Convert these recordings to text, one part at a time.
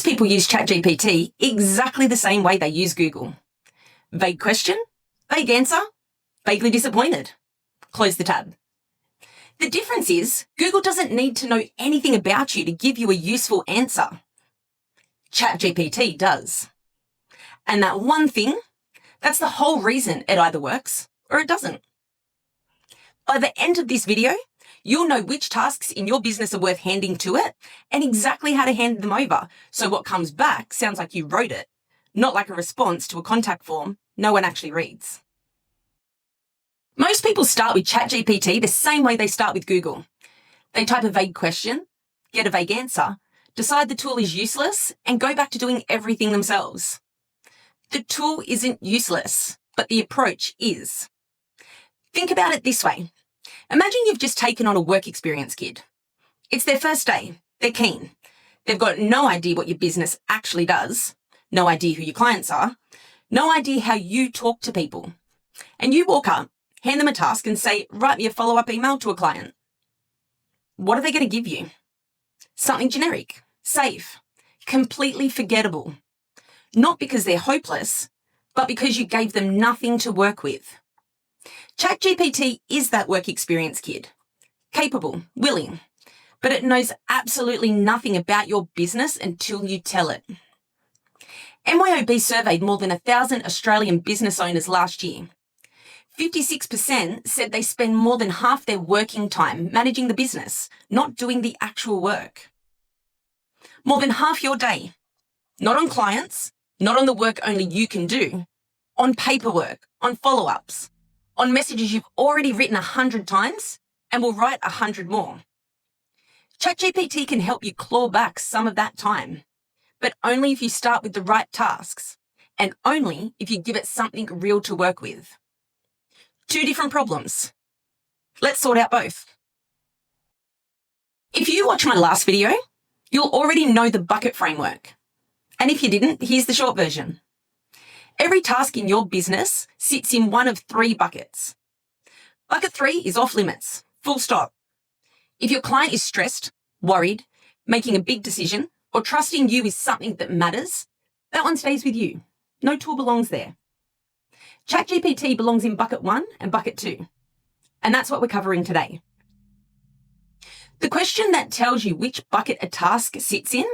people use ChatGPT exactly the same way they use Google. Vague question, vague answer, vaguely disappointed. Close the tab. The difference is Google doesn't need to know anything about you to give you a useful answer. ChatGPT does. And that one thing, that's the whole reason it either works or it doesn't. By the end of this video, you'll know which tasks in your business are worth handing to it and exactly how to hand them over, so what comes back sounds like you wrote it, not like a response to a contact form no one actually reads. Most people start with ChatGPT the same way they start with Google. They type a vague question, get a vague answer, decide the tool is useless, and go back to doing everything themselves. The tool isn't useless, but the approach is. Think about it this way. Imagine you've just taken on a work experience kid. It's their first day. They're keen. They've got no idea what your business actually does, no idea who your clients are, no idea how you talk to people. And you walk up, hand them a task and say, write me a follow-up email to a client. What are they going to give you? Something generic, safe, completely forgettable. Not because they're hopeless, but because you gave them nothing to work with. ChatGPT is that work experience kid. Capable, willing, but it knows absolutely nothing about your business until you tell it. MYOB surveyed more than 1,000 Australian business owners last year. 56% said they spend more than half their working time managing the business, not doing the actual work. More than half your day, not on clients, not on the work only you can do, on paperwork, on follow-ups, on messages you've already written 100 times and will write 100 more. ChatGPT can help you claw back some of that time, but only if you start with the right tasks and only if you give it something real to work with. Two different problems. Let's sort out both. If you watch my last video, you'll already know the bucket framework. And if you didn't, here's the short version. Every task in your business sits in one of 3 buckets. Bucket 3 is off limits, full stop. If your client is stressed, worried, making a big decision, or trusting you is something that matters, that one stays with you. No tool belongs there. ChatGPT belongs in bucket 1 and bucket 2. And that's what we're covering today. The question that tells you which bucket a task sits in: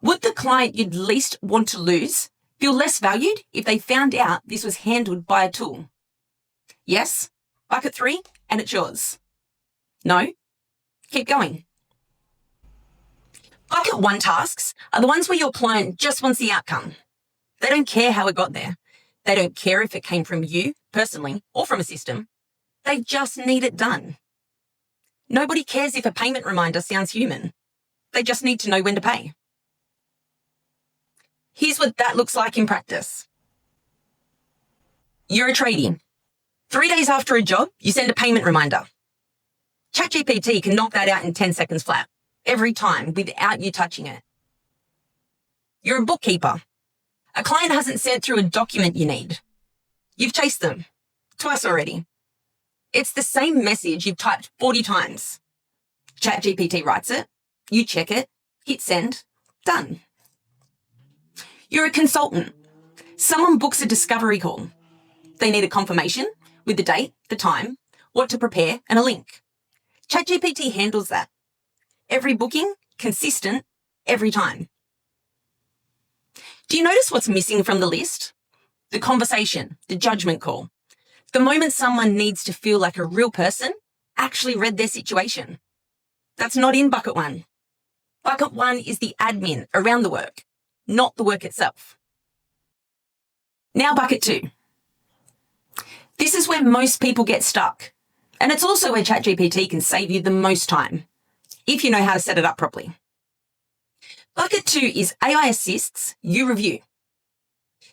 would the client you'd least want to lose feel less valued if they found out this was handled by a tool? Yes, bucket 3, and it's yours. No? Keep going. Bucket 1 tasks are the ones where your client just wants the outcome. They don't care how it got there. They don't care if it came from you, personally, or from a system. They just need it done. Nobody cares if a payment reminder sounds human. They just need to know when to pay. Here's what that looks like in practice. You're a tradie. 3 days after a job, you send a payment reminder. ChatGPT can knock that out in 10 seconds flat, every time, without you touching it. You're a bookkeeper. A client hasn't sent through a document you need. You've chased them, twice already. It's the same message you've typed 40 times. ChatGPT writes it, you check it, hit send, done. You're a consultant. Someone books a discovery call. They need a confirmation with the date, the time, what to prepare, and a link. ChatGPT handles that. Every booking, consistent, every time. Do you notice what's missing from the list? The conversation, the judgment call. The moment someone needs to feel like a real person actually read their situation. That's not in bucket 1. Bucket 1 is the admin around the work, not the work itself. Now bucket 2. This is where most people get stuck. And it's also where ChatGPT can save you the most time, if you know how to set it up properly. Bucket 2 is AI assists, you review.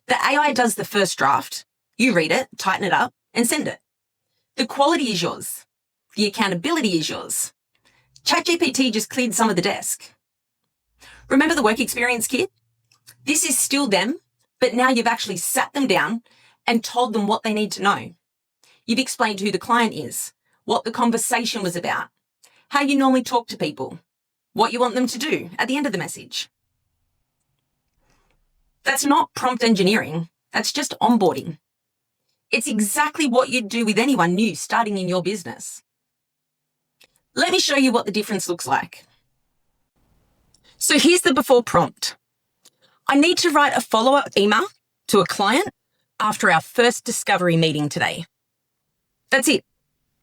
The AI does the first draft, you read it, tighten it up, and send it. The quality is yours. The accountability is yours. ChatGPT just cleared some of the desk. Remember the work experience kit? This is still them, but now you've actually sat them down and told them what they need to know. You've explained who the client is, what the conversation was about, how you normally talk to people, what you want them to do at the end of the message. That's not prompt engineering. That's just onboarding. It's exactly what you'd do with anyone new starting in your business. Let me show you what the difference looks like. So here's the before prompt. I need to write a follow-up email to a client after our first discovery meeting today. That's it.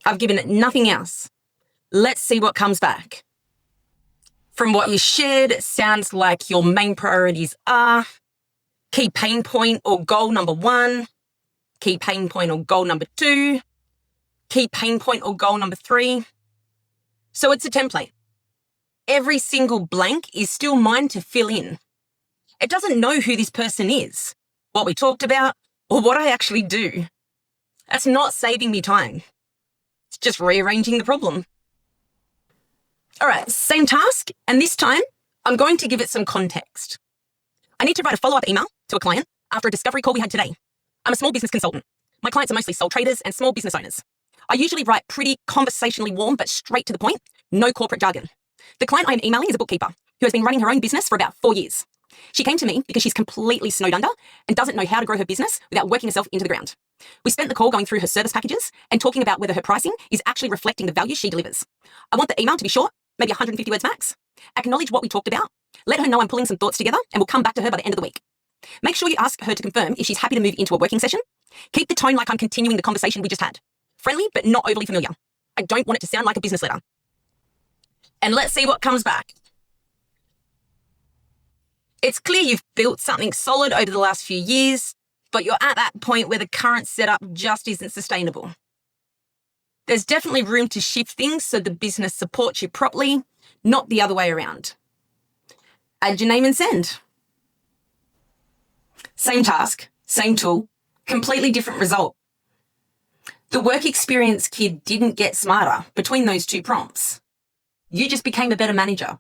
I've given it nothing else. Let's see what comes back. From what you shared, it sounds like your main priorities are key pain point or goal number 1, key pain point or goal number 2, key pain point or goal number 3. So it's a template. Every single blank is still mine to fill in. It doesn't know who this person is, what we talked about, or what I actually do. That's not saving me time. It's just rearranging the problem. All right, same task, and this time I'm going to give it some context. I need to write a follow-up email to a client after a discovery call we had today. I'm a small business consultant. My clients are mostly sole traders and small business owners. I usually write pretty conversationally warm but straight to the point, no corporate jargon. The client I am emailing is a bookkeeper who has been running her own business for about 4 years. She came to me because she's completely snowed under and doesn't know how to grow her business without working herself into the ground. We spent the call going through her service packages and talking about whether her pricing is actually reflecting the value she delivers. I want the email to be short, maybe 150 words max. Acknowledge what we talked about. Let her know I'm pulling some thoughts together and we'll come back to her by the end of the week. Make sure you ask her to confirm if she's happy to move into a working session. Keep the tone like I'm continuing the conversation we just had. Friendly, but not overly familiar. I don't want it to sound like a business letter. And let's see what comes back. It's clear you've built something solid over the last few years, but you're at that point where the current setup just isn't sustainable. There's definitely room to shift things so the business supports you properly, not the other way around. Add your name and send. Same task, same tool, completely different result. The work experience kid didn't get smarter between those two prompts. You just became a better manager.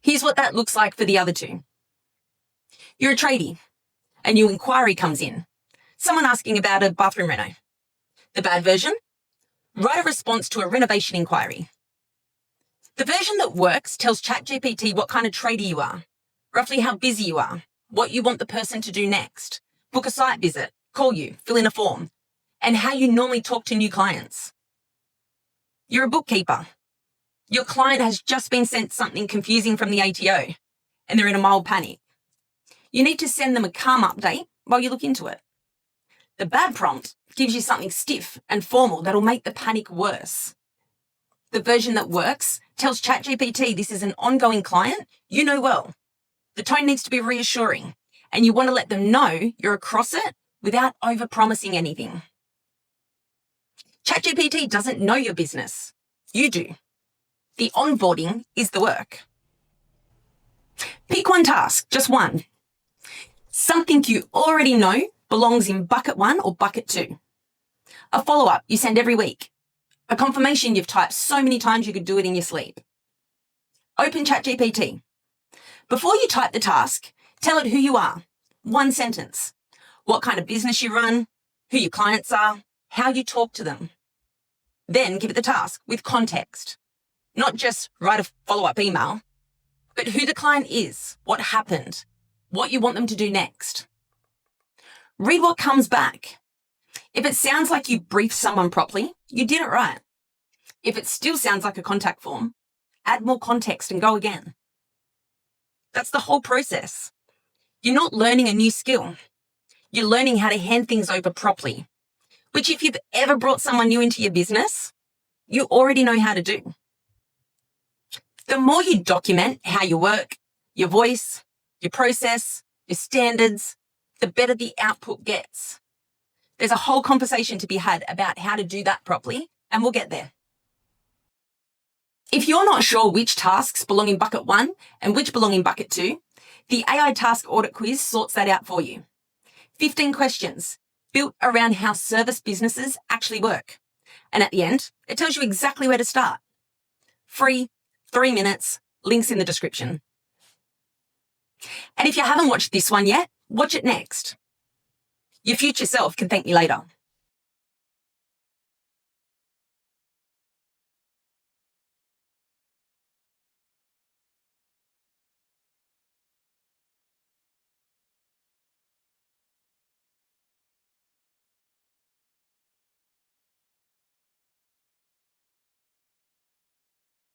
Here's what that looks like for the other two. You're a tradie. A new inquiry comes in. Someone asking about a bathroom reno. The bad version? Write a response to a renovation inquiry. The version that works tells ChatGPT what kind of tradie you are, roughly how busy you are, what you want the person to do next, book a site visit, call you, fill in a form, and how you normally talk to new clients. You're a bookkeeper. Your client has just been sent something confusing from the ATO, and they're in a mild panic. You need to send them a calm update while you look into it. The bad prompt gives you something stiff and formal that'll make the panic worse. The version that works tells ChatGPT this is an ongoing client you know well. The tone needs to be reassuring, and you want to let them know you're across it without over-promising anything. ChatGPT doesn't know your business. You do. The onboarding is the work. Pick one task, just one. Something you already know belongs in bucket 1 or bucket 2. A follow-up you send every week. A confirmation you've typed so many times you could do it in your sleep. Open ChatGPT. Before you type the task, tell it who you are. One sentence. What kind of business you run, who your clients are, how you talk to them. Then give it the task with context. Not just write a follow-up email, but who the client is, what happened, what you want them to do next. Read what comes back. If it sounds like you briefed someone properly, you did it right. If it still sounds like a contact form, add more context and go again. That's the whole process. You're not learning a new skill. You're learning how to hand things over properly, which if you've ever brought someone new into your business, you already know how to do. The more you document how you work, your voice, your process, your standards, the better the output gets. There's a whole conversation to be had about how to do that properly, and we'll get there. If you're not sure which tasks belong in bucket 1 and which belong in bucket 2, the AI Task Audit Quiz sorts that out for you. 15 questions built around how service businesses actually work. And at the end, it tells you exactly where to start. Free, 3 minutes, links in the description. And if you haven't watched this one yet, watch it next. Your future self can thank me later.